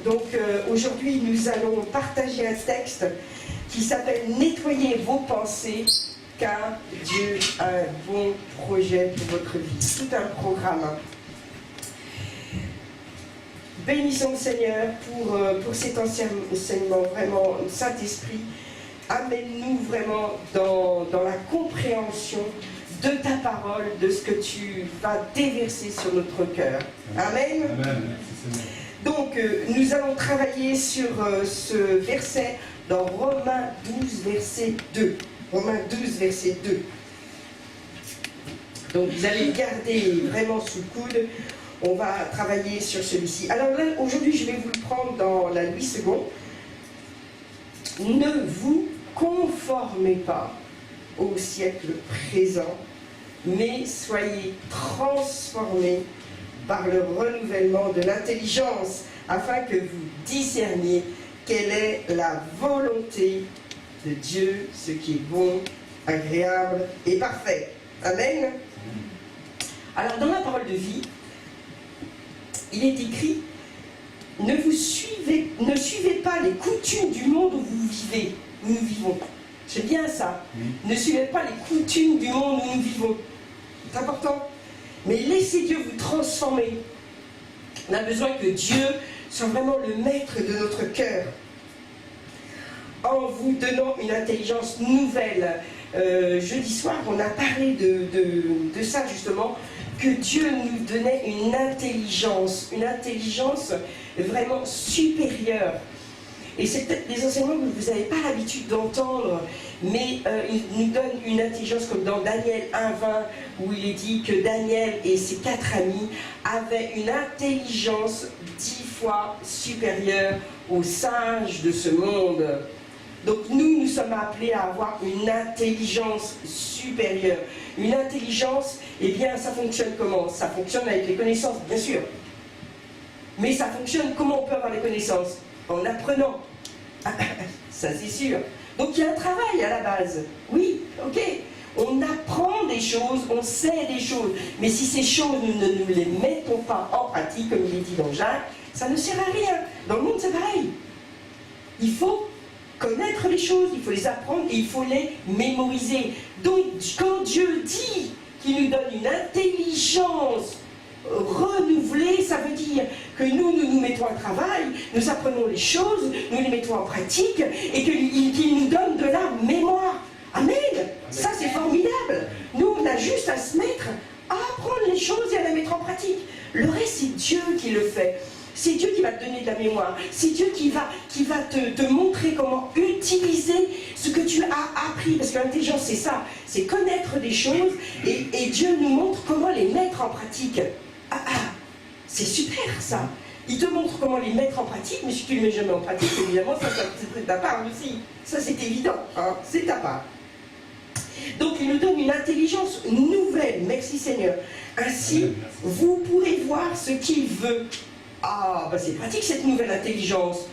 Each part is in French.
Donc aujourd'hui, nous allons partager un texte qui s'appelle « Nettoyez vos pensées, car Dieu a un bon projet pour votre vie ». Tout un programme. Bénissons le Seigneur pour cet enseignement, vraiment, Saint-Esprit. Amène-nous vraiment dans la compréhension de ta parole, de ce que tu vas déverser sur notre cœur. Amen. Amen. Donc, nous allons travailler sur ce verset dans Romains 12, verset 2. Romains 12, verset 2. Donc, vous allez le garder vraiment sous le coude. On va travailler sur celui-ci. Alors là, aujourd'hui, je vais vous le prendre dans la 8 secondes. Ne vous conformez pas au siècle présent, mais soyez transformés par le renouvellement de l'intelligence, afin que vous discerniez quelle est la volonté de Dieu, ce qui est bon, agréable et parfait. Amen. Alors, dans la parole de vie, il est écrit, ne suivez pas les coutumes du monde où vous vivez, où nous vivons. C'est bien ça. Ne suivez pas les coutumes du monde où nous vivons. C'est important. Mais laissez Dieu vous transformer. On a besoin que Dieu soit vraiment le maître de notre cœur. En vous donnant une intelligence nouvelle. Jeudi soir, on a parlé de ça justement, que Dieu nous donnait une intelligence vraiment supérieure. Et c'est peut-être des enseignements que vous n'avez pas l'habitude d'entendre, mais il nous donne une intelligence comme dans Daniel 1,20, où il est dit que Daniel et ses 4 amis avaient une intelligence 10 fois supérieure aux sages de ce monde. Donc nous sommes appelés à avoir une intelligence supérieure. Une intelligence, eh bien, ça fonctionne comment? Ça fonctionne avec les connaissances, bien sûr. Mais ça fonctionne, comment on peut avoir les connaissances? En apprenant. Ça, c'est sûr. Donc il y a un travail à la base. Oui, ok. On apprend des choses, on sait des choses. Mais si ces choses, nous ne nous les mettons pas en pratique, comme il est dit dans Jacques, ça ne sert à rien. Dans le monde, c'est pareil. Il faut connaître les choses, il faut les apprendre et il faut les mémoriser. Donc, quand Dieu dit qu'il nous donne une intelligence renouvelée, ça veut dire que nous mettons un travail, nous apprenons les choses, nous les mettons en pratique et qu'il nous donne de la mémoire. Amen. Ça, c'est formidable. Nous, on a juste à se mettre à apprendre les choses et à les mettre en pratique. Le reste, c'est Dieu qui le fait. C'est Dieu qui va te donner de la mémoire. C'est Dieu qui va te montrer comment utiliser ce que tu as appris. Parce que l'intelligence, c'est ça. C'est connaître des choses et Dieu nous montre comment les mettre en pratique. C'est super, ça. Il te montre comment les mettre en pratique, mais si tu ne les mets jamais en pratique, évidemment, ça c'est ta part aussi. Ça, c'est évident. Hein, c'est ta part. Donc, il nous donne une intelligence nouvelle. Merci, Seigneur. Ainsi, vous pourrez voir ce qu'il veut. C'est pratique cette nouvelle intelligence.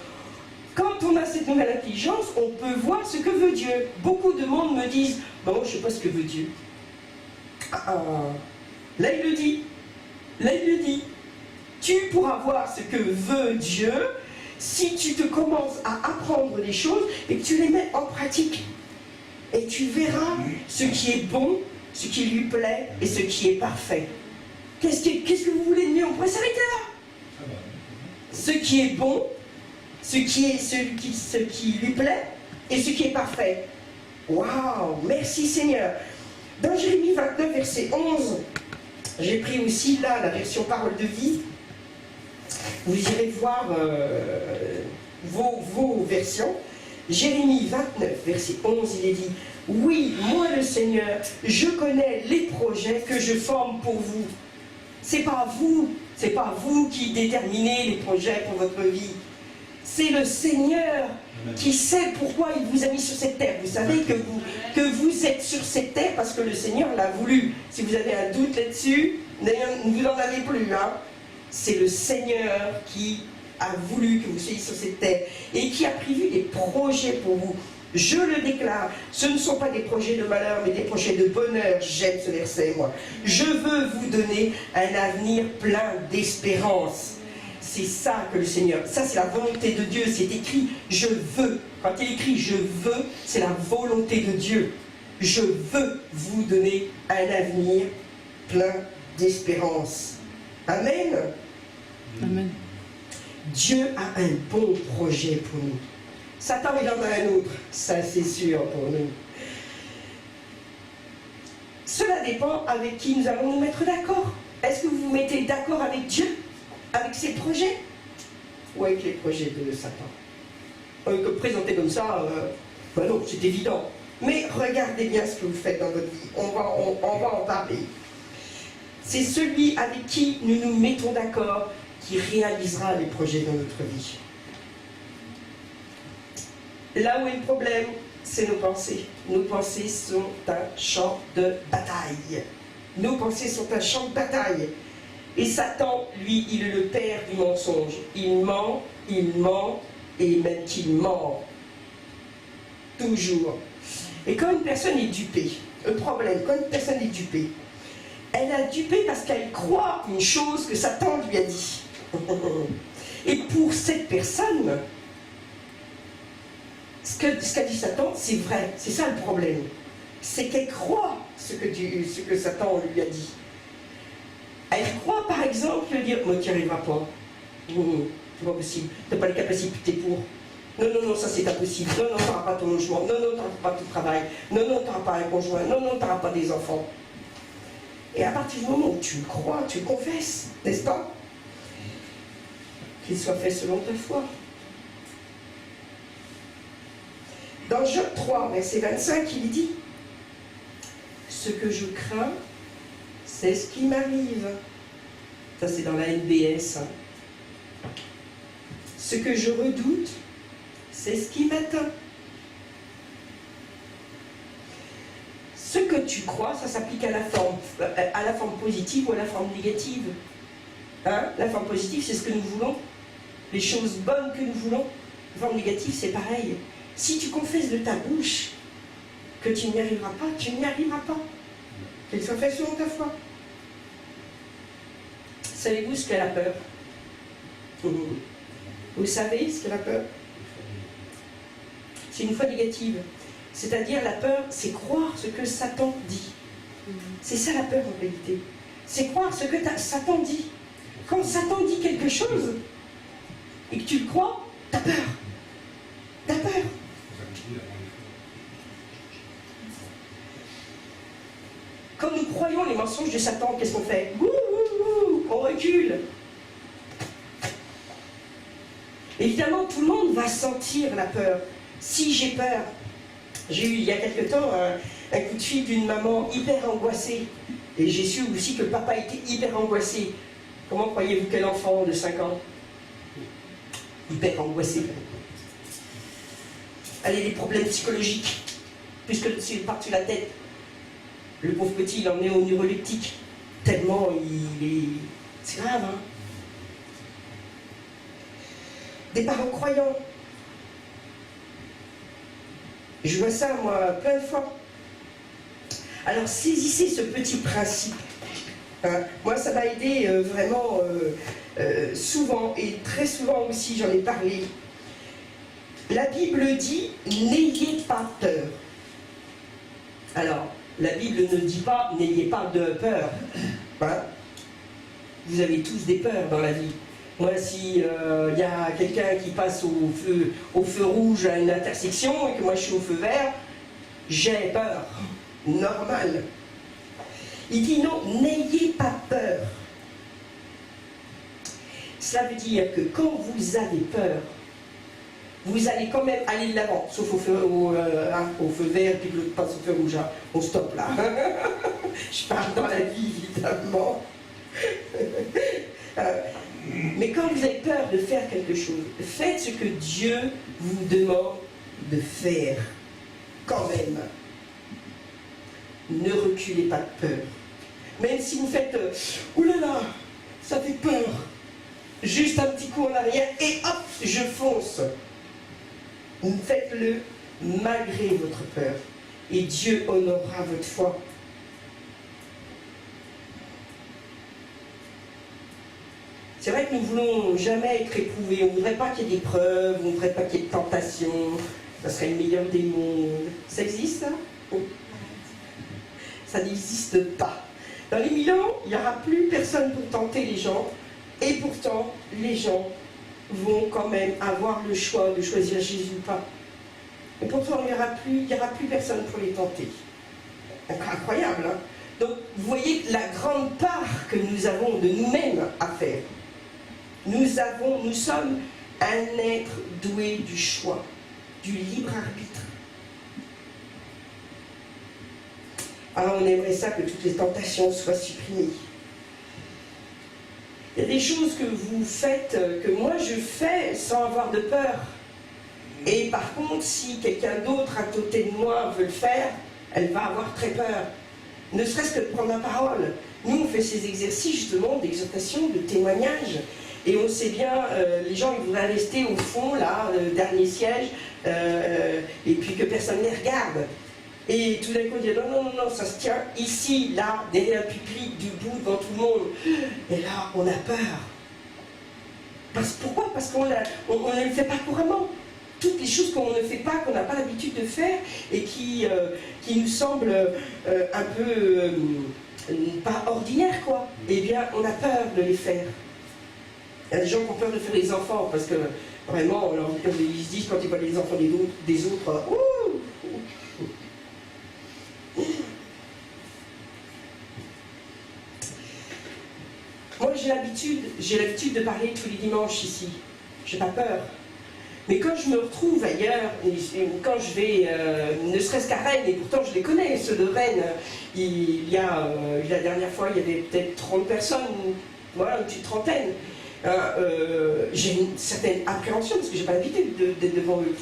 Quand on a cette nouvelle intelligence, on peut voir ce que veut Dieu. Beaucoup de monde me disent, je ne sais pas ce que veut Dieu. Là, il le dit. Là, il le dit. Tu pourras voir ce que veut Dieu si tu te commences à apprendre des choses et que tu les mets en pratique. Et tu verras ce qui est bon, ce qui lui plaît et ce qui est parfait. Qu'est-ce que vous voulez de mieux? On pourrait s'arrêter là. Ce qui est bon, ce qui lui plaît et ce qui est parfait. Waouh, merci Seigneur. Dans Jérémie 29, verset 11, j'ai pris aussi là la version parole de vie. Vous irez voir vos versions. Jérémie 29, verset 11, il est dit, « Oui, moi le Seigneur, je connais les projets que je forme pour vous. » C'est pas vous qui déterminez les projets pour votre vie. C'est le Seigneur qui sait pourquoi il vous a mis sur cette terre. Vous savez que vous êtes sur cette terre parce que le Seigneur l'a voulu. Si vous avez un doute là-dessus, vous n'en avez plus. Hein. C'est le Seigneur qui a voulu que vous soyez sur cette terre et qui a prévu des projets pour vous. Je le déclare, ce ne sont pas des projets de malheur, mais des projets de bonheur. J'aime ce verset, moi. Je veux vous donner un avenir plein d'espérance. c'est ça que le Seigneur, ça c'est la volonté de Dieu, c'est écrit « je veux ». Quand il écrit « je veux », c'est la volonté de Dieu. Je veux vous donner un avenir plein d'espérance. Amen. Amen. Dieu a un bon projet pour nous. Satan, il en a un autre, ça c'est sûr pour nous. Cela dépend avec qui nous allons nous mettre d'accord. Est-ce que vous vous mettez d'accord avec Dieu, avec ses projets, ou avec les projets de Satan? Présenté comme ça, ben non, c'est évident. Mais regardez bien ce que vous faites dans votre vie. On va en parler. C'est celui avec qui nous nous mettons d'accord qui réalisera les projets dans notre vie. Là où est le problème, c'est nos pensées. Nos pensées sont un champ de bataille. Nos pensées sont un champ de bataille. Et Satan, lui, il est le père du mensonge. Il ment, et même qu'il ment. Toujours. Et quand une personne est dupée, le problème, quand une personne est dupée, elle a dupé parce qu'elle croit une chose que Satan lui a dit. Et pour cette personne, ce qu'a dit Satan, c'est vrai. C'est ça le problème. C'est qu'elle croit ce que Satan lui a dit. Elle croit par exemple dire « Moi, tu n'y arriveras pas. C'est pas possible. Tu n'as pas les capacités pour. Non, ça c'est impossible. Non, tu n'auras pas ton logement. Non, tu n'auras pas ton travail. Non, tu n'auras pas un conjoint. Non, tu n'auras pas des enfants. » Et à partir du moment où tu le crois, tu le confesses, n'est-ce pas? Qu'il soit fait selon ta foi. Dans Job 3, verset 25, il dit « Ce que je crains, c'est ce qui m'arrive. » Ça c'est dans la NBS. Hein. Ce que je redoute, c'est ce qui m'atteint. Ce que tu crois, ça s'applique à la forme positive ou à la forme négative. Hein? La forme positive, c'est ce que nous voulons. Les choses bonnes que nous voulons. La forme négative, c'est pareil. Si tu confesses de ta bouche que tu n'y arriveras pas, tu n'y arriveras pas. Qu'elle soit faite selon ta foi. Savez-vous ce qu'est la peur? Vous savez ce qu'est la peur? C'est une foi négative. C'est-à-dire la peur, c'est croire ce que Satan dit. C'est ça la peur en réalité. C'est croire ce que Satan dit. Quand Satan dit quelque chose et que tu le crois, t'as peur. T'as peur. Quand nous croyons les mensonges de Satan, qu'est-ce qu'on fait? On recule. Évidemment, tout le monde va sentir la peur. Si j'ai peur, j'ai eu il y a quelque temps un coup de fil d'une maman hyper angoissée. Et j'ai su aussi que le papa était hyper angoissé. Comment croyez-vous quel enfant de 5 ans? Hyper angoissé. Allez, les problèmes psychologiques, puisque c'est par-dessus la tête. Le pauvre petit, il en est au neuroleptique. Tellement il est... C'est grave, hein? Des parents croyants. Je vois ça, moi, plein de fois. Alors, saisissez ce petit principe. Hein? Moi, ça m'a aidé vraiment souvent, et très souvent aussi, j'en ai parlé. La Bible dit « N'ayez pas peur ». Alors, la Bible ne dit pas « N'ayez pas de peur ». Hein? Vous avez tous des peurs dans la vie. Moi, si y a quelqu'un qui passe au feu rouge à une intersection et que moi je suis au feu vert, j'ai peur. Normal. Il dit non, n'ayez pas peur. Cela veut dire que quand vous avez peur, vous allez quand même aller de l'avant, sauf au feu vert, puis que l'autre passe au feu rouge. Hein. On stoppe là. Je parle dans la vie, évidemment. Mais quand vous avez peur de faire quelque chose, faites ce que Dieu vous demande de faire. Quand même. Ne reculez pas de peur. Même si vous faites « Ouh là là, ça fait peur !» Juste un petit coup en arrière et hop, je fonce. Faites-le malgré votre peur. Et Dieu honorera votre foi. C'est vrai que nous ne voulons jamais être éprouvés, on ne voudrait pas qu'il y ait d'épreuves, on ne voudrait pas qu'il y ait de tentations, ça serait le meilleur des mondes. Ça existe, ça? Ça n'existe pas. Dans les 1000 ans, il n'y aura plus personne pour tenter les gens, et pourtant, les gens vont quand même avoir le choix de choisir Jésus ou pas. Et pourtant, il n'y aura plus personne pour les tenter. Incroyable, hein? Donc, vous voyez la grande part que nous avons de nous-mêmes à faire. Nous sommes un être doué du choix, du libre arbitre. Alors, on aimerait ça que toutes les tentations soient supprimées. Il y a des choses que vous faites, que moi je fais sans avoir de peur. Et par contre, si quelqu'un d'autre à côté de moi veut le faire, elle va avoir très peur. Ne serait-ce que de prendre la parole. Nous, on fait ces exercices justement d'exhortation, de témoignage. Et on sait bien, les gens ils voudraient rester au fond, là, dernier siège, et puis que personne ne les regarde. Et tout d'un coup, on dit non, ça se tient ici, là, derrière le pupitre, debout, devant tout le monde. Et là, on a peur. Pourquoi? Parce qu'on ne le fait pas couramment. Toutes les choses qu'on ne fait pas, qu'on n'a pas l'habitude de faire, et qui nous semblent un peu pas ordinaires, quoi. Eh bien, on a peur de les faire. Il y a des gens qui ont peur de faire les enfants, parce que vraiment, ils se disent quand ils voient les enfants des autres, ouh! Moi, j'ai l'habitude de parler tous les dimanches ici. J'ai pas peur. Mais quand je me retrouve ailleurs, quand je vais, ne serait-ce qu'à Rennes, et pourtant je les connais, ceux de Rennes, la dernière fois, il y avait peut-être 30 personnes, voilà, une petite trentaine. J'ai une certaine appréhension parce que j'ai pas l'habitude d'être devant eux.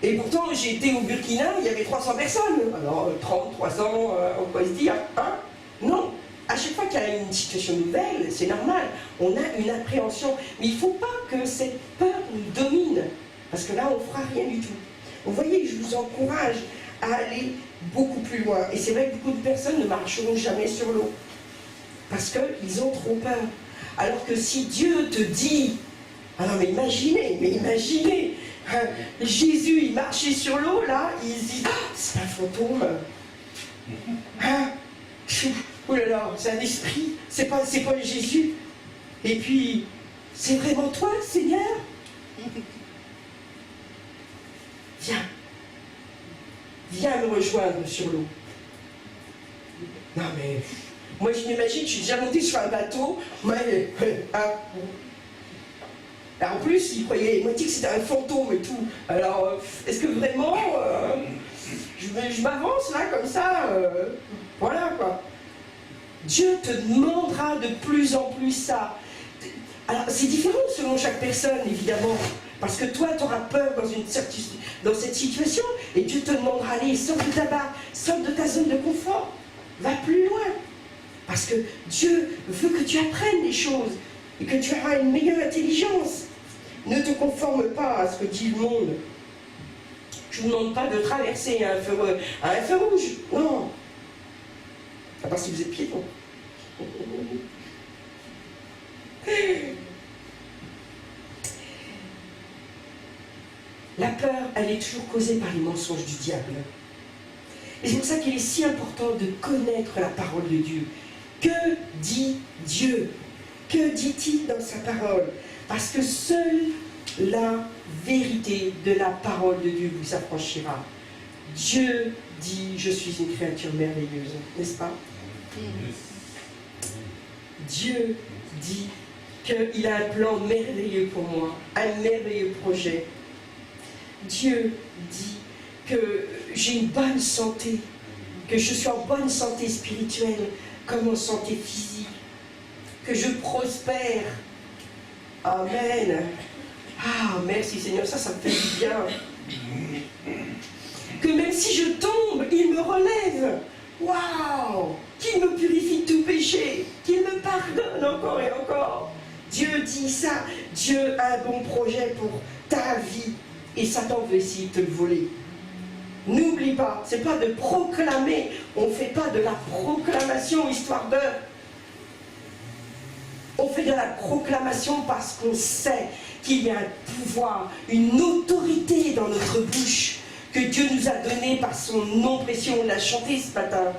Et pourtant, j'ai été au Burkina, il y avait 300 personnes. Alors, 30, 300, on peut se dire, hein? Non. À chaque fois qu'il y a une situation nouvelle, c'est normal, on a une appréhension. Mais il ne faut pas que cette peur nous domine, parce que là, on ne fera rien du tout. Vous voyez, je vous encourage à aller beaucoup plus loin. Et c'est vrai que beaucoup de personnes ne marcheront jamais sur l'eau, parce qu'ils ont trop peur. Alors que si Dieu te dit, alors mais imaginez, hein, Jésus, il marchait sur l'eau, là, il se dit, ah, c'est un fantôme. Hein? Oh là là, c'est un esprit, c'est pas Jésus. Et puis, c'est vraiment toi, Seigneur? Viens me rejoindre sur l'eau. Non mais, moi je m'imagine, je suis déjà monté sur un bateau, mais, en plus, il m'a dit que c'était un fantôme et tout. Alors, est-ce que vraiment, je m'avance là, comme ça, voilà quoi. Dieu te demandera de plus en plus ça. Alors, c'est différent selon chaque personne, évidemment. Parce que toi, tu auras peur dans cette situation. Et Dieu te demandera, allez, sors de ta barre, sors de ta zone de confort. Va plus loin. Parce que Dieu veut que tu apprennes les choses. Et que tu auras une meilleure intelligence. Ne te conforme pas à ce que dit le monde. Je ne vous demande pas de traverser un feu rouge. Non. À part si vous êtes piéton. La peur, elle est toujours causée par les mensonges du diable. Et c'est pour ça qu'il est si important de connaître la parole de Dieu. Que dit Dieu? Que dit-il dans sa parole? Parce que seule la vérité de la parole de Dieu vous affranchira. Dieu dit, je suis une créature merveilleuse, n'est-ce pas? Dieu dit qu'il a un plan merveilleux pour moi, un merveilleux projet. Dieu dit que j'ai une bonne santé, que je suis en bonne santé spirituelle comme en santé physique, que je prospère. Amen. Ah, merci Seigneur, ça me fait du bien. Que même si je tombe, il me relève. Waouh! Qu'il me purifie de tout péché, qu'il me pardonne encore et encore. Dieu dit ça. Dieu a un bon projet pour ta vie. Et Satan veut essayer de te le voler. N'oublie pas, c'est pas de proclamer. On ne fait pas de la proclamation histoire de. On fait de la proclamation parce qu'on sait qu'il y a un pouvoir, une autorité dans notre bouche que Dieu nous a donné par son nom précieux. On l'a chanté ce matin.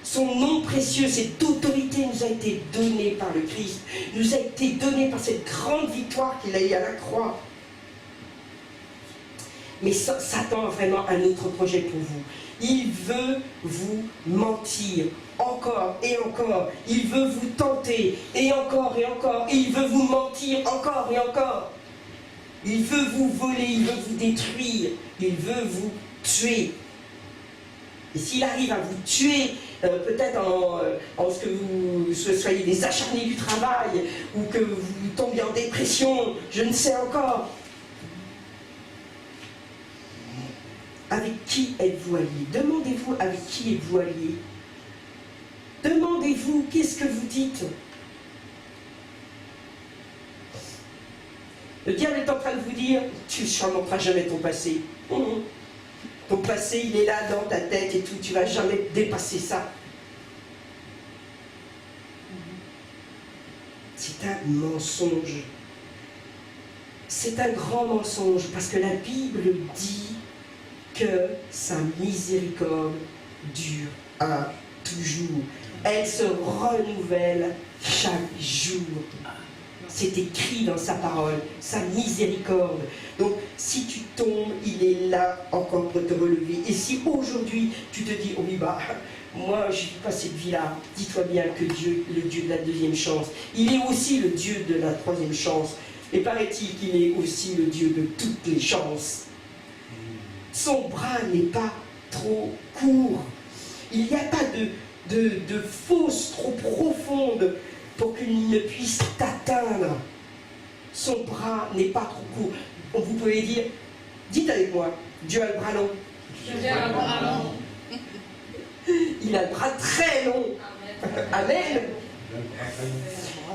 Son nom précieux, cette autorité nous a été donnée par le Christ, nous a été donnée par cette grande victoire qu'il a eue à la croix. Mais Satan a vraiment un autre projet pour vous. Il veut vous mentir encore et encore. Il veut vous tenter et encore et encore. Et il veut vous mentir encore et encore. Il veut vous voler, il veut vous détruire, il veut vous tuer. Et s'il arrive à vous tuer, peut-être en ce que vous soyez des acharnés du travail, ou que vous tombiez en dépression, je ne sais encore. Avec qui êtes-vous allié? Demandez-vous avec qui êtes-vous allié. Demandez-vous qu'est-ce que vous dites. Le diable est en train de vous dire, tu ne surmonteras jamais ton passé. Ton passé, il est là dans ta tête et tout, tu ne vas jamais dépasser ça. C'est un mensonge. C'est un grand mensonge parce que la Bible dit que sa miséricorde dure à toujours. Elle se renouvelle chaque jour. C'est écrit dans sa parole, sa miséricorde. Donc, si tu tombes, il est là encore pour te relever. Et si aujourd'hui, tu te dis, oh oui, bah, moi, je ne vis pas cette vie-là, dis-toi bien que Dieu, le Dieu de la deuxième chance, il est aussi le Dieu de la troisième chance. Et paraît-il qu'il est aussi le Dieu de toutes les chances. Son bras n'est pas trop court. Il n'y a pas de fosse trop profonde pour qu'il ne puisse t'atteindre. Son bras n'est pas trop court. Vous pouvez dire, dites avec moi, Dieu a le bras long. Dieu a le bras long. Il a le bras très long. Amen.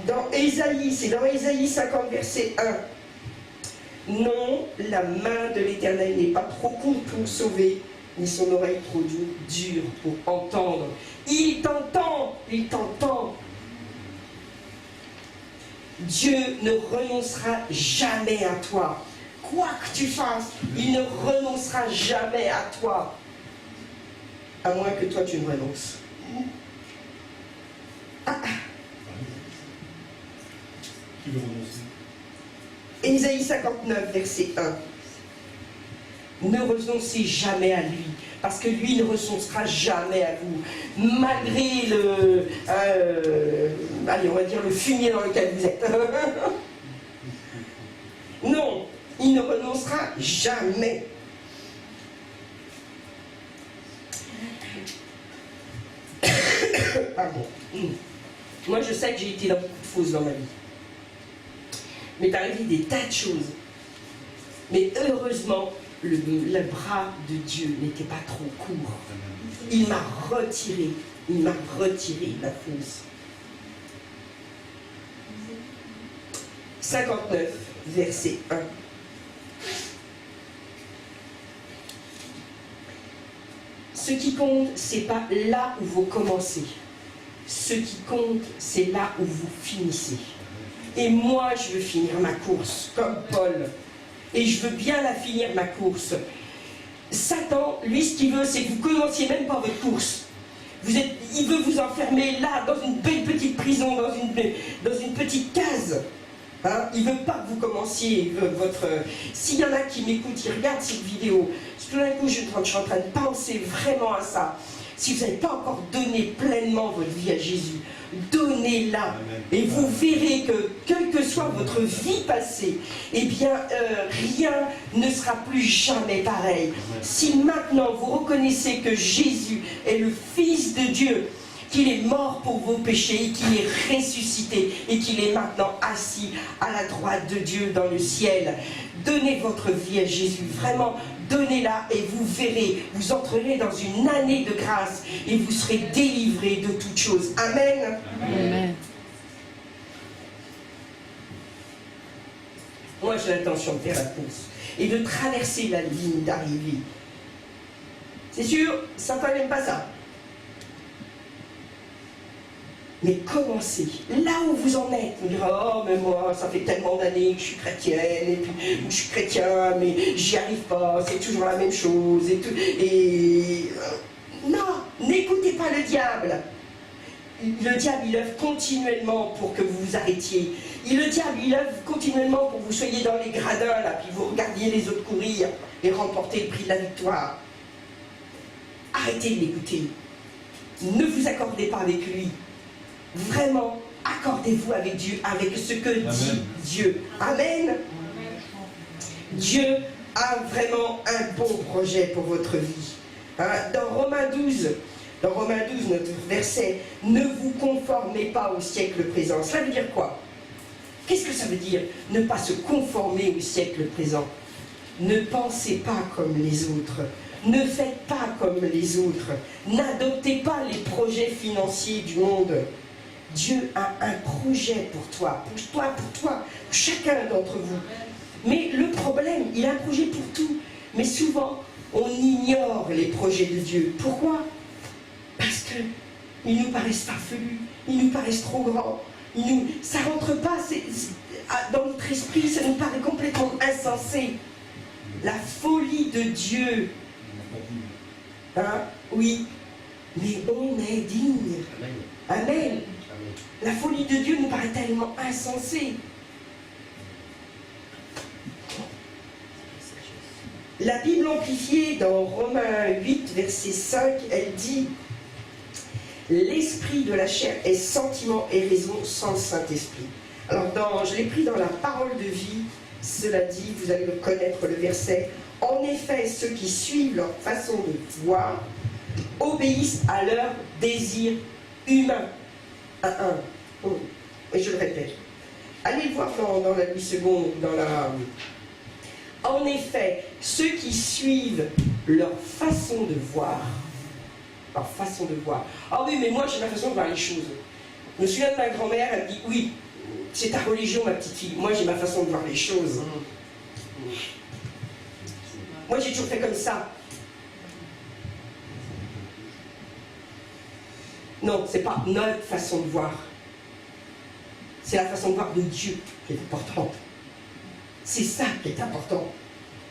Dans Ésaïe, c'est dans Ésaïe 50, verset 1. Non, la main de l'Éternel n'est pas trop courte pour sauver, ni son oreille trop dure pour entendre. Il t'entend, il t'entend. Dieu ne renoncera jamais à toi. Quoi que tu fasses, il ne renoncera jamais à toi. À moins que toi tu ne renonces. Qui veut renoncer? Ésaïe 59, verset 1. Ne renoncez jamais à lui, parce que lui ne renoncera jamais à vous, malgré le, allez, on va dire le fumier dans lequel vous êtes. Non, il ne renoncera jamais. Pardon. Moi, je sais que j'ai été dans beaucoup de fausses dans ma vie. Mais il m'est arrivé des tas de choses. Mais heureusement, le bras de Dieu n'était pas trop court. Il m'a retiré la fosse. 59, verset 1. Ce qui compte, c'est pas là où vous commencez. Ce qui compte, c'est là où vous finissez. Et moi, je veux finir ma course, comme Paul. Et je veux bien la finir, ma course. Satan, lui, ce qu'il veut, c'est que vous commenciez même pas votre course. Il veut vous enfermer là, dans une belle petite prison, dans une petite case. Hein? Il ne veut pas que vous commenciez votre... S'il y en a qui m'écoutent, qui regardent cette vidéo, tout d'un coup, je suis en train de penser vraiment à ça. Si vous n'avez pas encore donné pleinement votre vie à Jésus, donnez-la. Et vous verrez que, quelle que soit votre vie passée, eh bien, rien ne sera plus jamais pareil. Si maintenant vous reconnaissez que Jésus est le Fils de Dieu, qu'il est mort pour vos péchés, et qu'il est ressuscité, et qu'il est maintenant assis à la droite de Dieu dans le ciel, donnez votre vie à Jésus, vraiment, donnez-la et vous verrez, vous entrerez dans une année de grâce et vous serez délivrés de toutes choses. Amen. Amen. Moi, j'ai l'intention de faire la course et de traverser la ligne d'arrivée. C'est sûr, Satan n'aime pas ça. Mais commencez, là où vous en êtes, vous direz, oh mais moi, ça fait tellement d'années que je suis chrétienne, et puis je suis chrétien, mais j'y arrive pas, c'est toujours la même chose, et tout. Non, n'écoutez pas le diable. Le diable, il œuvre continuellement pour que vous vous arrêtiez. Le diable, il œuvre continuellement pour que vous soyez dans les gradins, là, puis vous regardiez les autres courir et remporter le prix de la victoire. Arrêtez de l'écouter. Ne vous accordez pas avec lui. Vraiment, accordez-vous avec Dieu, avec ce que dit Dieu. Amen. Dieu a vraiment un bon projet pour votre vie. Dans Romains 12, notre verset, ne vous conformez pas au siècle présent. Cela veut dire quoi? Qu'est-ce que ça veut dire, ne pas se conformer au siècle présent? Ne pensez pas comme les autres. Ne faites pas comme les autres. N'adoptez pas les projets financiers du monde. Dieu a un projet pour toi, pour chacun d'entre vous. Mais le problème, il a un projet pour tout. Mais souvent, on ignore les projets de Dieu. Pourquoi? Parce qu'ils nous paraissent farfelus, ils nous paraissent trop grands. Ça ne rentre pas dans notre esprit, ça nous paraît complètement insensé. La folie de Dieu. Oui, mais on est digne. Amen. La folie de Dieu nous paraît tellement insensée. La Bible amplifiée dans Romains 8, verset 5, elle dit « L'esprit de la chair est sentiment et raison sans le Saint-Esprit. » Alors, je l'ai pris dans la parole de vie, cela dit, vous allez connaître le verset. « En effet, ceux qui suivent leur façon de voir obéissent à leur désir humain. » Et je le répète. Allez le voir dans la 8 secondes, En effet, ceux qui suivent leur façon de voir, Ah oui, mais moi j'ai ma façon de voir les choses. Je me souviens de ma grand-mère, elle dit, oui, c'est ta religion, ma petite fille. Moi j'ai ma façon de voir les choses. Moi j'ai toujours fait comme ça. Non, c'est pas notre façon de voir. C'est la façon de voir de Dieu qui est importante. C'est ça qui est important.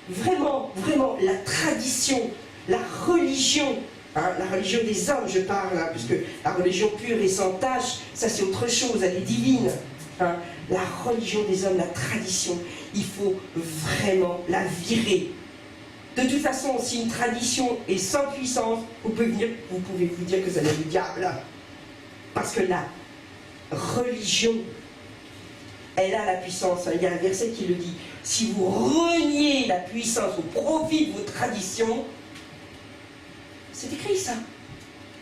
Vraiment, vraiment, la tradition, la religion, la religion des hommes, je parle, puisque la religion pure et sans tache, ça c'est autre chose, elle est divine. La religion des hommes, la tradition, il faut vraiment la virer. De toute façon, si une tradition est sans puissance, vous pouvez vous dire que ça vient du diable. Parce que la religion, elle a la puissance. Il y a un verset qui le dit. Si vous reniez la puissance au profit de vos traditions, c'est écrit ça.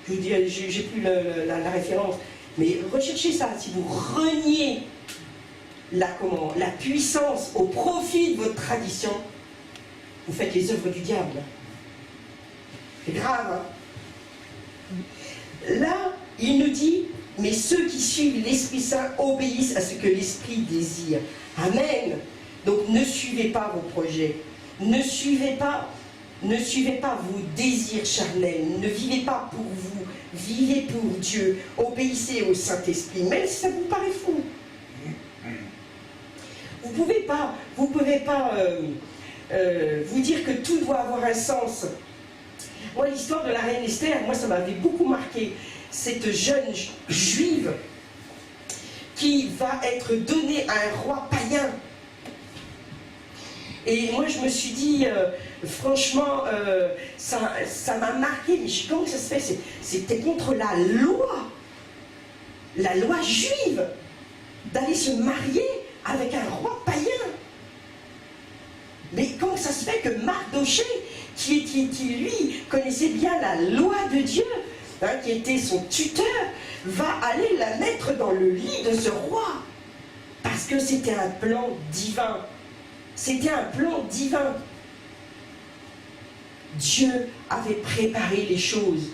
Je vous dis, j'ai plus la référence, mais recherchez ça. Si vous reniez la puissance au profit de votre tradition, vous faites les œuvres du diable. C'est grave, Là, il nous dit, mais ceux qui suivent l'Esprit Saint obéissent à ce que l'Esprit désire. Amen. Donc ne suivez pas vos projets. Ne suivez pas vos désirs charnels. Ne vivez pas pour vous. Vivez pour Dieu. Obéissez au Saint-Esprit, même si ça vous paraît fou. Vous pouvez pas vous dire que tout doit avoir un sens. Moi, l'histoire de la reine Esther, moi, ça m'avait beaucoup marqué. Cette jeune juive qui va être donnée à un roi païen. Et moi, je me suis dit, franchement, ça m'a marqué. Mais comment ça se fait? C'était contre la loi juive, d'aller se marier avec un roi païen. Mais comment ça se fait que Mardoché, qui lui connaissait bien la loi de Dieu, qui était son tuteur, va aller la mettre dans le lit de ce roi? Parce que c'était un plan divin. C'était un plan divin. Dieu avait préparé les choses.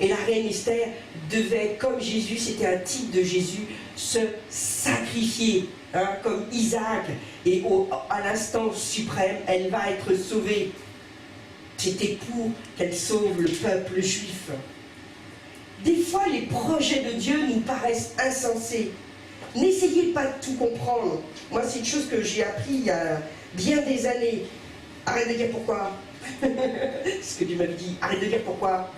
Et la reine Esther devait, comme Jésus, c'était un type de Jésus, se sacrifier, comme Isaac. Et à l'instant suprême, elle va être sauvée. C'était pour qu'elle sauve le peuple juif. Des fois, les projets de Dieu nous paraissent insensés. N'essayez pas de tout comprendre. Moi, c'est une chose que j'ai appris il y a bien des années. Arrête de dire pourquoi. Ce que Dieu m'avait dit. Arrête de dire pourquoi.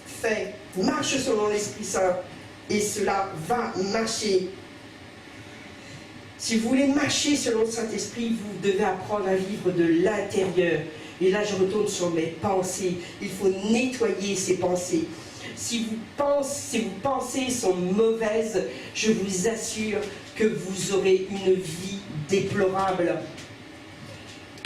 Fais, marche selon l'Esprit Saint. Et cela va marcher. Si vous voulez marcher selon le Saint-Esprit, vous devez apprendre à vivre de l'intérieur. Et là, je retourne sur mes pensées. Il faut nettoyer ces pensées. Si vos pensées sont mauvaises, je vous assure que vous aurez une vie déplorable.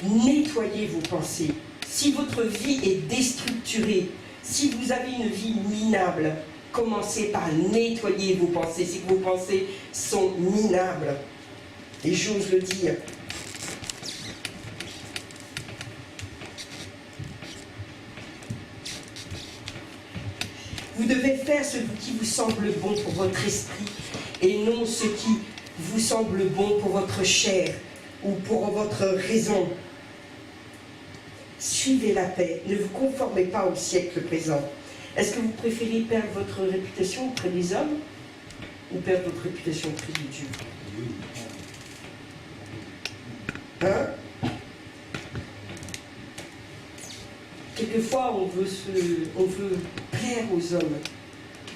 Nettoyez vos pensées. Si votre vie est déstructurée, si vous avez une vie minable, commencez par nettoyer vos pensées. C'est que vos pensées sont minables. Et j'ose le dire. Vous devez faire ce qui vous semble bon pour votre esprit et non ce qui vous semble bon pour votre chair ou pour votre raison. Suivez la paix, ne vous conformez pas au siècle présent. Est-ce que vous préférez perdre votre réputation auprès des hommes ou perdre votre réputation auprès de Dieu? Hein? Quelquefois, on veut plaire aux hommes.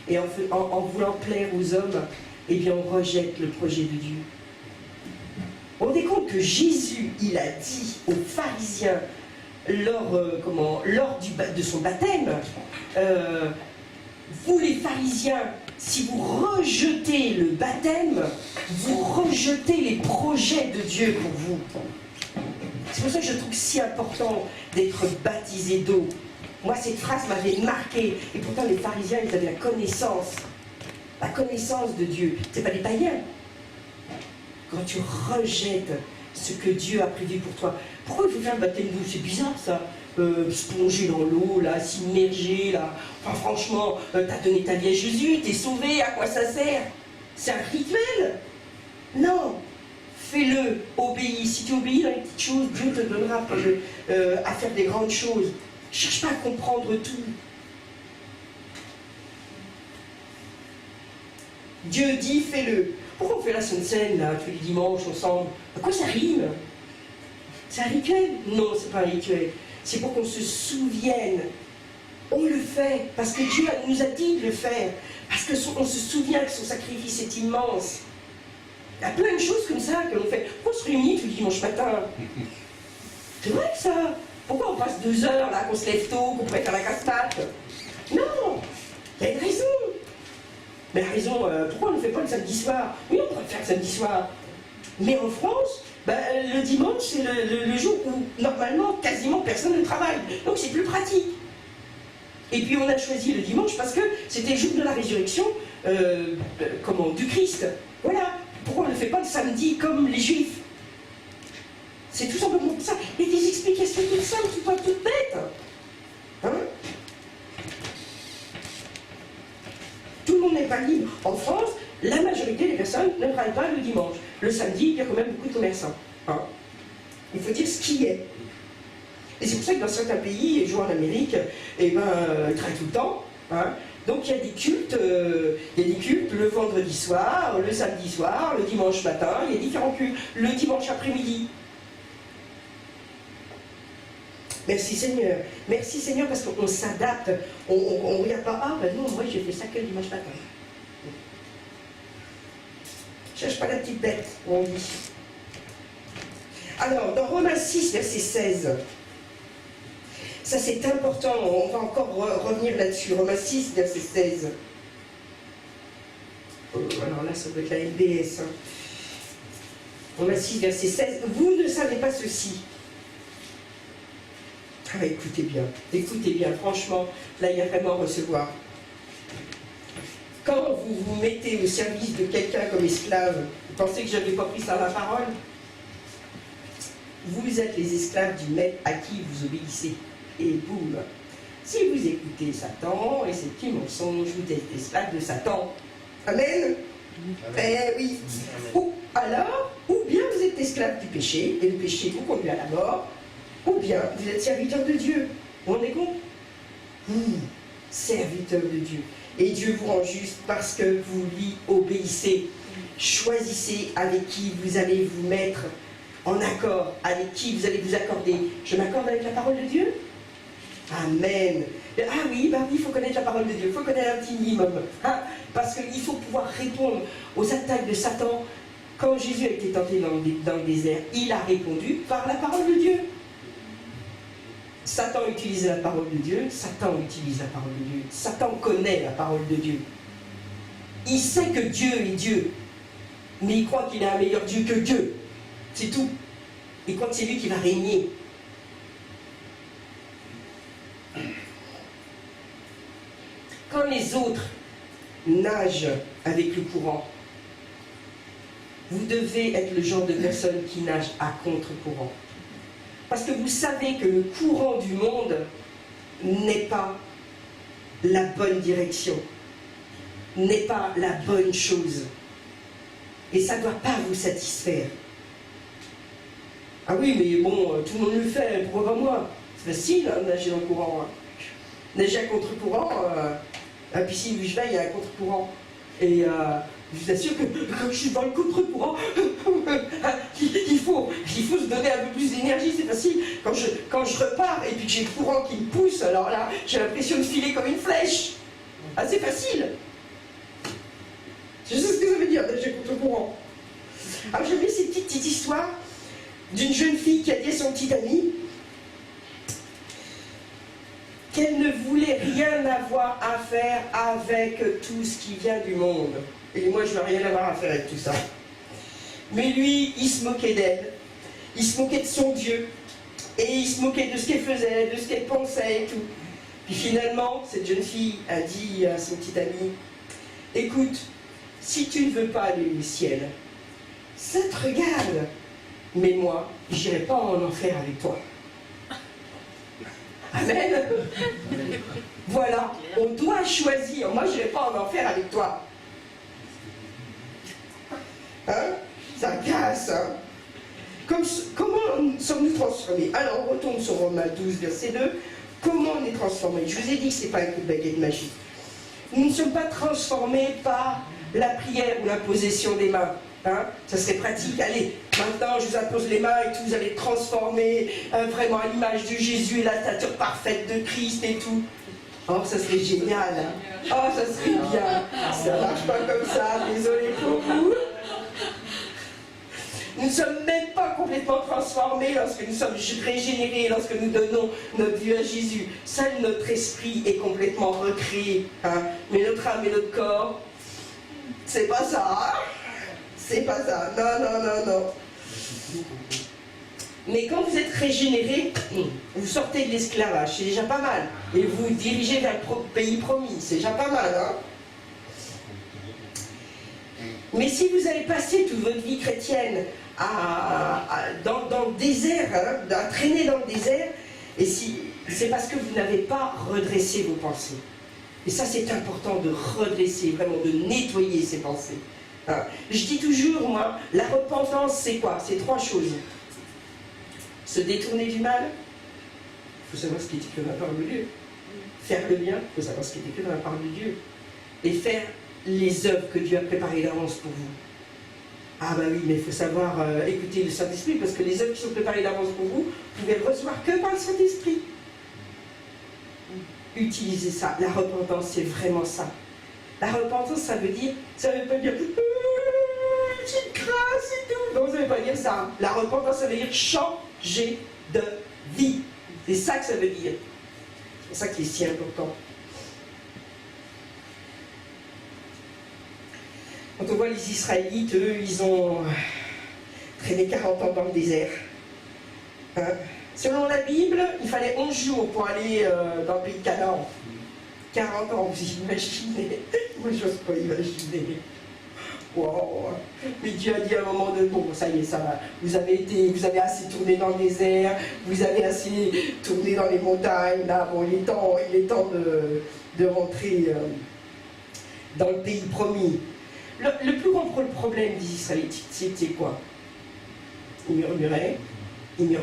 Et en voulant plaire aux hommes, eh bien, on rejette le projet de Dieu. Vous vous rendez compte que Jésus, il a dit aux pharisiens, lors de son baptême, vous les pharisiens, si vous rejetez le baptême, vous rejetez les projets de Dieu pour vous. C'est pour ça que je trouve si important d'être baptisé d'eau. Moi, cette phrase m'avait marqué. Et pourtant, les pharisiens, ils avaient la connaissance de Dieu. Ce n'est pas des païens. Quand tu rejettes ce que Dieu a prévu pour toi, pourquoi il faut faire un baptême d'eau? C'est bizarre, ça. Se plonger dans l'eau, là, s'immerger, là. Enfin, franchement, t'as donné ta vie à Jésus, t'es sauvé, à quoi ça sert? C'est un rituel? Non. Fais-le, obéis. Si tu obéis dans les petites choses, Dieu te donnera à faire des grandes choses. Ne cherche pas à comprendre tout. Dieu dit, fais-le. Pourquoi on fait la Sainte Seine, là, tous les dimanches, ensemble? À quoi ça rime? C'est un rituel? Non, c'est pas un rituel. C'est pour qu'on se souvienne. On le fait, parce que Dieu nous a dit de le faire. Parce qu'on se souvient que son sacrifice est immense. Il y a plein de choses comme ça que l'on fait. Pourquoi on se réunit tout le dimanche matin? C'est vrai que ça. Pourquoi on passe 2 heures là, qu'on se lève tôt, qu'on pourrait faire la casse-patte? Non, il y a une raison. Mais la raison, pourquoi on ne le fait pas le samedi soir? Oui, on pourrait le faire le samedi soir. Mais en France, le dimanche, c'est le jour où normalement quasiment personne ne travaille. Donc c'est plus pratique. Et puis on a choisi le dimanche parce que c'était le jour de la résurrection du Christ. Voilà. Pourquoi on ne le fait pas le samedi comme les Juifs? C'est tout simplement pour ça. Il y a des explications toutes simples, pas toutes bêtes. Hein? Tout le monde n'est pas libre. En France, la majorité des personnes ne travaillent pas le dimanche. Le samedi, il y a quand même beaucoup de commerçants. Hein? Il faut dire ce qui est. Et c'est pour ça que dans certains pays, et je vois en Amérique, ils travaillent tout le temps. Hein? Donc il y a des cultes le vendredi soir, le samedi soir, le dimanche matin, il y a différents cultes, le dimanche après-midi. Merci Seigneur, parce qu'on s'adapte, on ne regarde pas, ah ben non, moi j'ai fait ça que le dimanche matin. Cherche pas la petite bête, on dit. Alors, dans Romains 6, verset 16, ça c'est important, on va encore revenir là-dessus. Romains 6, verset 16. Alors là, ça doit être la LBS. Hein. Romains 6, verset 16. Vous ne savez pas ceci. Ah, écoutez bien, franchement, là il y a vraiment à recevoir. Quand vous vous mettez au service de quelqu'un comme esclave, vous pensez que je n'avais pas pris ça à la parole? Vous êtes les esclaves du maître à qui vous obéissez. Et boum, si vous écoutez Satan et ses petits mensonges, vous êtes esclaves de Satan. Amen. Eh oui. Ou bien vous êtes esclave du péché, et le péché vous conduit à la mort, ou bien vous êtes serviteur de Dieu. Vous vous rendez compte? serviteur de Dieu. Et Dieu vous rend juste parce que vous lui obéissez. Choisissez avec qui vous allez vous mettre en accord, avec qui vous allez vous accorder. Je m'accorde avec la parole de Dieu? Amen. Ah oui, bah oui, il faut connaître la parole de Dieu, il faut connaître un petit minimum. Hein, parce qu'il faut pouvoir répondre aux attaques de Satan. Quand Jésus a été tenté dans le désert, il a répondu par la parole de Dieu. Satan utilise la parole de Dieu, Satan utilise la parole de Dieu. Satan connaît la parole de Dieu. Il sait que Dieu est Dieu, mais il croit qu'il est un meilleur Dieu que Dieu. C'est tout. Il croit que c'est lui qui va régner. Quand les autres nagent avec le courant, vous devez être le genre de personne qui nage à contre-courant. Parce que vous savez que le courant du monde n'est pas la bonne direction, n'est pas la bonne chose. Et ça ne doit pas vous satisfaire. Ah oui, mais bon, tout le monde le fait, pourquoi pas moi? C'est facile, hein, de nager dans le courant. Hein. Nager à contre-courant, à la piscine où je vais, il y a un contre-courant. Et je vous assure que quand je suis dans le contre-courant, il faut se donner un peu plus d'énergie, c'est facile. Quand je repars et puis que j'ai le courant qui me pousse, alors là, j'ai l'impression de filer comme une flèche. Ah, c'est facile. Je sais ce que ça veut dire, nager contre-courant. Alors j'aime bien ces petites histoires d'une jeune fille qui a dit à son petit ami qu'elle ne voulait rien avoir à faire avec tout ce qui vient du monde. Et moi, je ne veux rien avoir à faire avec tout ça. Mais lui, il se moquait d'elle. Il se moquait de son Dieu. Et il se moquait de ce qu'elle faisait, de ce qu'elle pensait et tout. Puis finalement, cette jeune fille a dit à son petit ami, « Écoute, si tu ne veux pas aller au ciel, ça te regarde. Mais moi, j'irai pas en enfer avec toi. » Amen. Voilà, on doit choisir. Moi, je ne vais pas en enfer avec toi. Hein? Ça casse. Hein? Comment sommes-nous transformés? Alors, on retourne sur Romains 12, verset 2. Comment on est transformés? Je vous ai dit que ce n'est pas un coup de baguette magique. Nous ne sommes pas transformés par la prière ou l'imposition des mains. Hein? Ça serait pratique. Allez, maintenant je vous impose les mains et tout, vous allez transformer vraiment à l'image de Jésus et la stature parfaite de Christ et tout. Oh, ça serait génial. Hein? Oh, ça serait bien. Ça marche pas comme ça, désolé pour vous. Nous ne sommes même pas complètement transformés lorsque nous sommes régénérés, lorsque nous donnons notre vie à Jésus. Seul notre esprit est complètement recréé. Hein? Mais notre âme et notre corps, c'est pas ça. Hein? C'est pas ça. Non, non, non, non. Mais quand vous êtes régénéré, vous sortez de l'esclavage, c'est déjà pas mal. Et vous dirigez vers le pays promis, c'est déjà pas mal. Hein? Mais si vous avez passé toute votre vie chrétienne dans le désert, hein, à traîner dans le désert, et c'est parce que vous n'avez pas redressé vos pensées. Et ça, c'est important de redresser, vraiment de nettoyer ses pensées. Hein. Je dis toujours, moi, la repentance, c'est quoi? C'est trois choses. Se détourner du mal, il faut savoir ce qui est écrit dans la parole de Dieu. Faire le bien, il faut savoir ce qui est écrit dans la parole de Dieu. Et faire les œuvres que Dieu a préparées d'avance pour vous. Ah bah oui, mais il faut savoir écouter le Saint-Esprit, parce que les œuvres qui sont préparées d'avance pour vous, vous pouvez le recevoir que par le Saint-Esprit. Utilisez ça. La repentance, c'est vraiment ça. La repentance, ça veut pas dire petite crasse et tout. Non, ça veut pas dire ça. La repentance, ça veut dire changer de vie. C'est ça que ça veut dire. C'est ça qui est si important. Quand on voit les Israélites, eux, ils ont traîné 40 ans dans le désert. Hein? Selon la Bible, il fallait 11 jours pour aller dans le pays de Canaan. 40 ans, vous imaginez? Moi, j'ose pas imaginer. Wow. Mais Dieu a dit à un moment donné, bon, ça y est, ça va. Vous avez assez tourné dans le désert, vous avez assez tourné dans les montagnes. Là, bon, il est temps de rentrer dans le pays promis. Le plus grand problème des Israélites, c'était quoi? Ils murmuraient, ils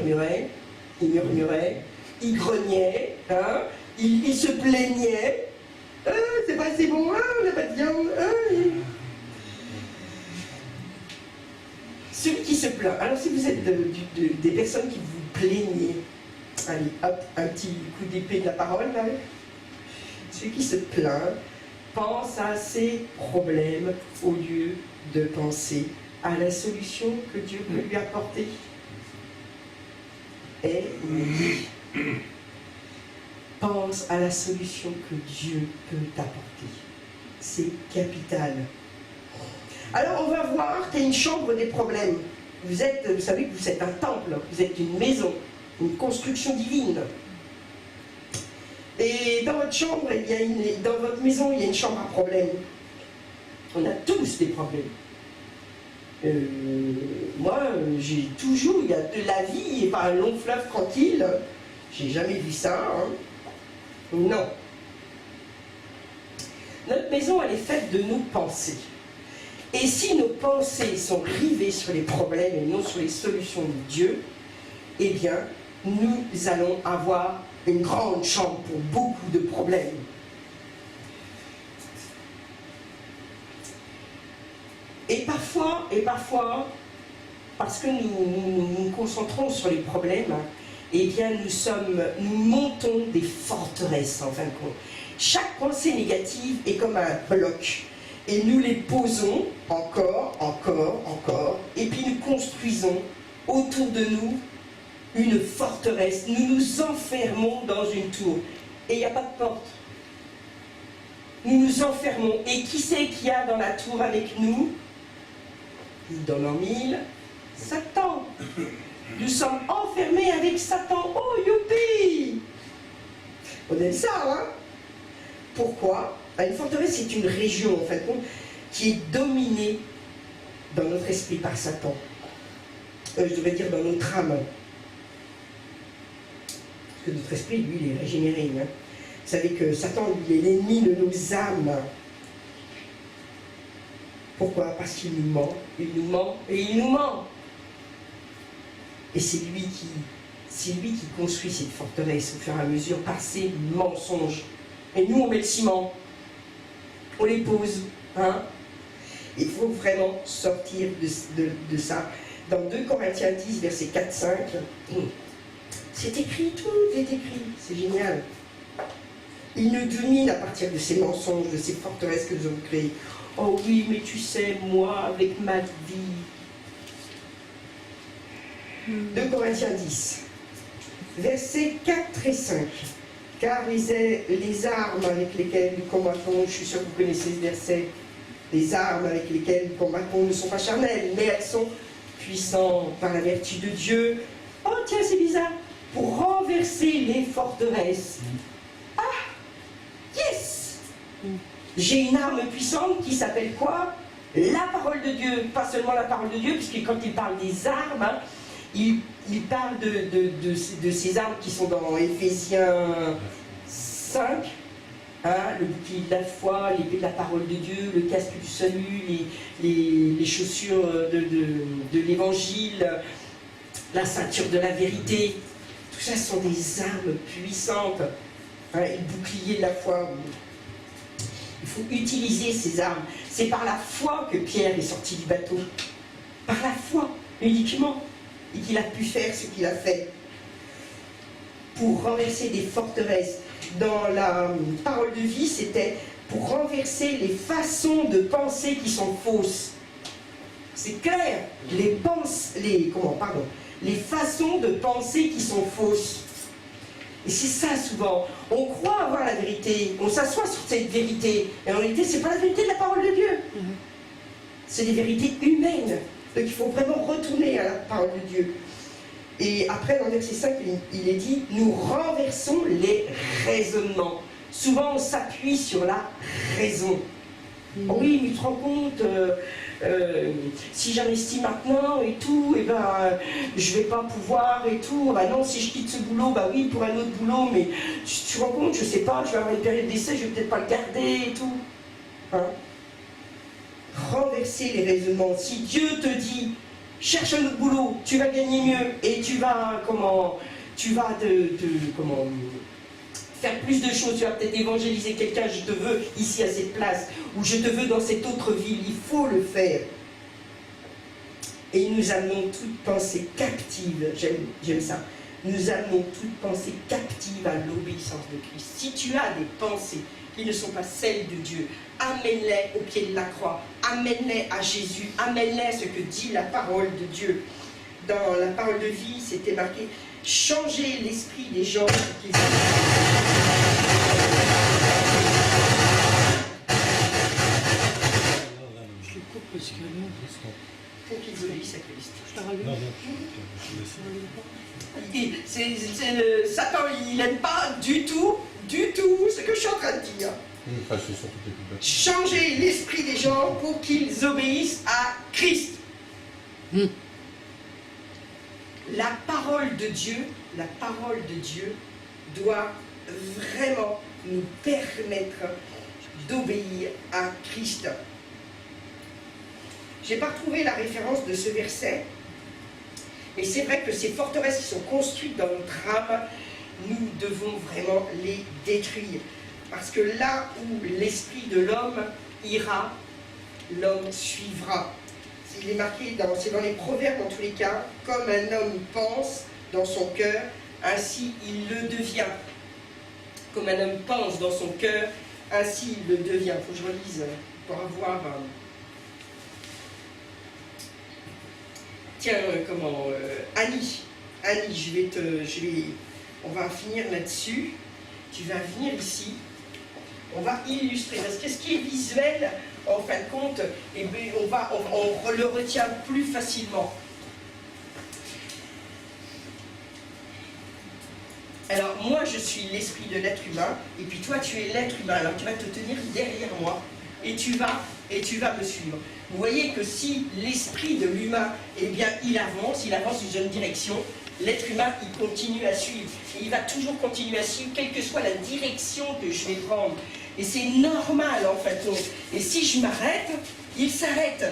grognaient, hein? Ils se plaignaient, C'est pas assez bon, on n'a pas de viande. Celui qui se plaint. Alors si vous êtes des personnes qui vous plaignez, allez, hop, un petit coup d'épée de la parole, là. Celui qui se plaint pense à ses problèmes au lieu de penser à la solution que Dieu peut lui apporter. Et oui, pense à la solution que Dieu peut t'apporter. C'est capital. Alors on va voir qu'il y a une chambre des problèmes. Vous savez que vous êtes un temple, vous êtes une maison, une construction divine. Et dans votre chambre, dans votre maison, il y a une chambre à problèmes. On a tous des problèmes. Moi, j'ai toujours, il y a de la vie et pas un long fleuve tranquille. J'ai jamais vu ça. Hein. Non. Notre maison, elle est faite de nos pensées. Et si nos pensées sont rivées sur les problèmes et non sur les solutions de Dieu, eh bien, nous allons avoir une grande chambre pour beaucoup de problèmes. Et parfois, parce que nous nous concentrons sur les problèmes, eh bien, nous montons des forteresses, en fin de compte. Chaque pensée négative est comme un bloc. Et nous les posons encore, et puis nous construisons autour de nous une forteresse. Nous nous enfermons dans une tour. Et il n'y a pas de porte. Nous nous enfermons. Et qui c'est qu'il y a dans la tour avec nous? Il donne en mille. Satan. Nous sommes enfermés avec Satan. Oh, youpi! On aime ça, hein? Pourquoi? Une forteresse, c'est une région, en fait, qui est dominée dans notre esprit par Satan. Je devrais dire dans notre âme. Parce que notre esprit, lui, il est régénéré. Hein. Vous savez que Satan, lui, est l'ennemi de nos âmes. Pourquoi? Parce qu'il nous ment, il nous ment, et il nous ment. Et c'est lui qui construit cette forteresse au fur et à mesure par ses mensonges. Et nous, on met le ciment. On les pose. Hein? Il faut vraiment sortir de ça. Dans 2 Corinthiens 10, versets 4-5, c'est écrit, tout est écrit. C'est génial. Il nous domine à partir de ces mensonges, de ces forteresses que nous avons créées. Oh oui, mais tu sais, moi, avec ma vie. 2 Corinthiens 10, versets 4 et 5. Car les armes avec lesquelles nous combattons, je suis sûr que vous connaissez ce verset, les armes avec lesquelles nous combattons ne sont pas charnelles, mais elles sont puissantes par la vertu de Dieu. Oh tiens, c'est bizarre, pour renverser les forteresses. Ah, yes! J'ai une arme puissante qui s'appelle quoi? La parole de Dieu. Pas seulement la parole de Dieu, puisque quand il parle des armes, hein, il parle de ces armes qui sont dans Éphésiens 5, hein, le bouclier de la foi, l'épée de la parole de Dieu, le casque du salut, les chaussures de l'évangile, la ceinture de la vérité. Tout ça sont des armes puissantes. Hein, et le bouclier de la foi. Il faut utiliser ces armes. C'est par la foi que Pierre est sorti du bateau. Par la foi, uniquement. Et qu'il a pu faire ce qu'il a fait pour renverser des forteresses. Dans la parole de vie, c'était pour renverser les façons de penser qui sont fausses. C'est clair, les façons de penser qui sont fausses. Et c'est ça souvent, on croit avoir la vérité, on s'assoit sur cette vérité, et en réalité c'est pas la vérité de la parole de Dieu. C'est des vérités humaines. Donc il faut vraiment retourner à la parole de Dieu. Et après, dans le verset 5, il est dit, nous renversons les raisonnements. Souvent, on s'appuie sur la raison. Oh oui, mais tu te rends compte, si j'investis maintenant et tout, et ben, je vais pas pouvoir et tout. Ben non, si je quitte ce boulot, bah oui, pour un autre boulot, mais tu te rends compte, je sais pas, je vais avoir une période d'essai, je vais peut-être pas le garder et tout. Hein? Renverser les raisonnements. Si Dieu te dit, cherche un autre boulot, tu vas gagner mieux et tu vas faire plus de choses, tu vas peut-être évangéliser quelqu'un, je te veux ici à cette place, ou je te veux dans cette autre ville, il faut le faire. Et nous amenons toute pensée captive, j'aime ça, nous amenons toute pensée captive à l'obéissance de Christ. Si tu as des pensées qui ne sont pas celles de Dieu, amène-les au pied de la croix, amène-les à Jésus, amène-les à ce que dit la parole de Dieu. Dans la parole de vie, c'était marqué « Changer l'esprit des gens pour qu'ils Je le coupe parce que là, pour qu'ils obéissent à Christ. » je t'ai rallume. Non, Satan, il n'aime pas du tout ce que je suis en train de dire. Changer l'esprit des gens pour qu'ils obéissent à Christ. La parole de Dieu doit vraiment nous permettre d'obéir à Christ. Je n'ai pas trouvé la référence de ce verset, mais c'est vrai que ces forteresses qui sont construites dans notre âme, nous devons vraiment les détruire. Parce que là où l'esprit de l'homme ira, l'homme suivra. Il est marqué, c'est dans les proverbes en tous les cas, comme un homme pense dans son cœur, ainsi il le devient. Comme un homme pense dans son cœur, ainsi il le devient. Il faut que je relise pour avoir... Tiens, Annie, on va finir là-dessus. Tu vas venir ici. On va illustrer. Parce que ce qui est visuel, en fin de compte, eh bien, on le retient plus facilement. Alors, moi, je suis l'esprit de l'être humain, et puis toi, tu es l'être humain. Alors, tu vas te tenir derrière moi, et tu vas me suivre. Vous voyez que si l'esprit de l'humain, eh bien, il avance dans une direction, l'être humain, il continue à suivre. Et il va toujours continuer à suivre, quelle que soit la direction que je vais prendre. Et c'est normal, en fait. Et si je m'arrête, il s'arrête.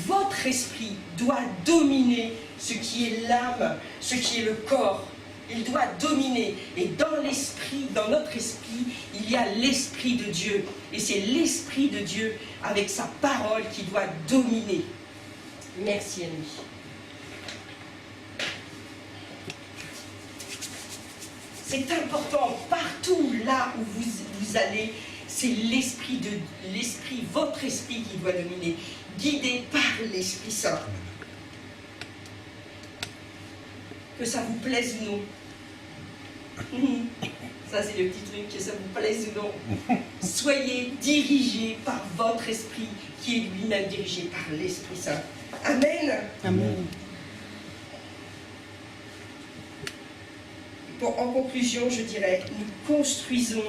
Votre esprit doit dominer ce qui est l'âme, ce qui est le corps. Il doit dominer. Et dans l'esprit, dans notre esprit, il y a l'esprit de Dieu. Et c'est l'esprit de Dieu, avec sa parole, qui doit dominer. Merci, Annie. C'est important, partout là où vous allez, c'est l'esprit, votre esprit qui doit dominer, guidé par l'Esprit Saint. Que ça vous plaise ou non. Ça, c'est le petit truc, que ça vous plaise ou non. Soyez dirigés par votre esprit, qui est lui-même dirigé par l'Esprit Saint. Amen. Amen. Bon, en conclusion, je dirais, nous construisons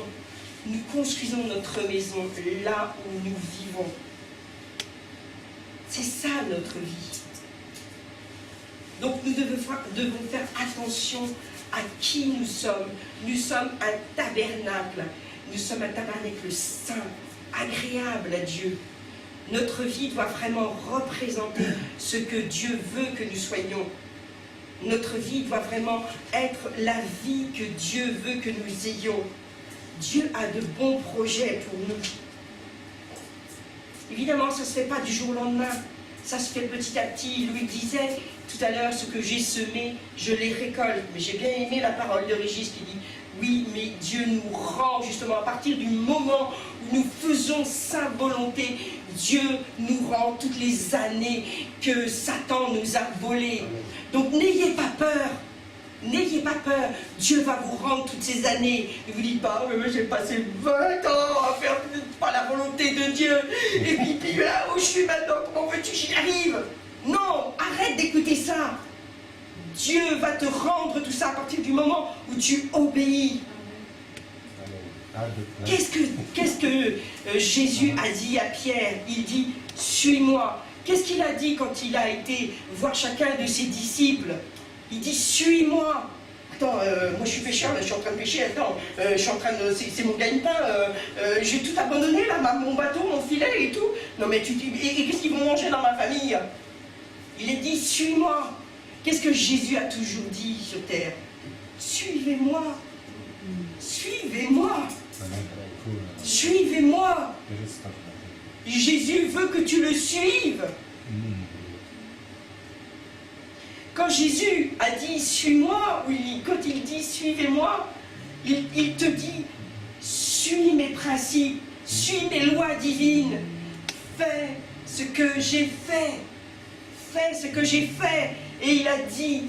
notre maison là où nous vivons. C'est ça notre vie. Donc nous devons faire attention à qui nous sommes. Nous sommes un tabernacle. Nous sommes un tabernacle saint, agréable à Dieu. Notre vie doit vraiment représenter ce que Dieu veut que nous soyons. Notre vie doit vraiment être la vie que Dieu veut que nous ayons. Dieu a de bons projets pour nous. Évidemment, ça ne se fait pas du jour au lendemain. Ça se fait petit à petit. Louis disait tout à l'heure, ce que j'ai semé, je les récolte. Mais j'ai bien aimé la parole de Régis qui dit, oui, mais Dieu nous rend justement à partir du moment où nous faisons sa volonté, Dieu nous rend toutes les années que Satan nous a volées. Donc n'ayez pas peur. N'ayez pas peur, Dieu va vous rendre toutes ces années. Ne vous dites pas, j'ai passé 20 ans à faire pas la volonté de Dieu. Et puis là où je suis maintenant, comment veux-tu que j'y arrive? Non, arrête d'écouter ça. Dieu va te rendre tout ça à partir du moment où tu obéis. Qu'est-ce que Jésus a dit à Pierre? Il dit, suis-moi. Qu'est-ce qu'il a dit quand il a été voir chacun de ses disciples? Il dit, suis-moi. Attends, moi je suis pêcheur, là, je suis en train de pêcher, attends, je suis en train de... C'est mon gagne-pain, j'ai tout abandonné, là, mon bateau, mon filet et tout. Non mais tu dis, et qu'est-ce qu'ils vont manger dans ma famille? Il est dit, suis-moi. Qu'est-ce que Jésus a toujours dit sur terre? Suivez-moi. Suivez-moi. Suivez-moi. Jésus veut que tu le suives. Quand Jésus a dit « suis-moi », quand il dit « suivez-moi », il te dit « suis mes principes, suis mes lois divines, fais ce que j'ai fait, fais ce que j'ai fait ». Et il a dit,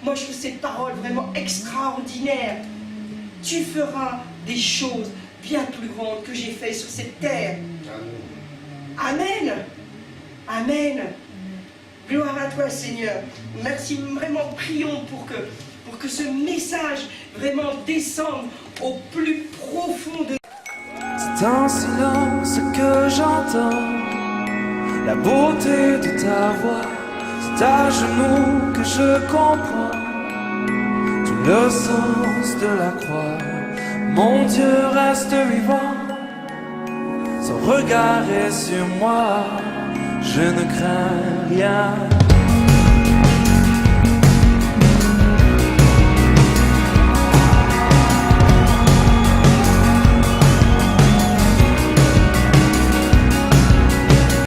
moi je trouve cette parole vraiment extraordinaire, « Tu feras des choses bien plus grandes que j'ai fait sur cette terre. » Amen. Amen. Gloire à toi, Seigneur. Merci, vraiment, prions pour que ce message vraiment descende au plus profond de... C'est en silence que j'entends la beauté de ta voix. C'est à genoux que je comprends tout le sens de la croix. Mon Dieu reste vivant, son regard est sur moi. Je ne crains rien.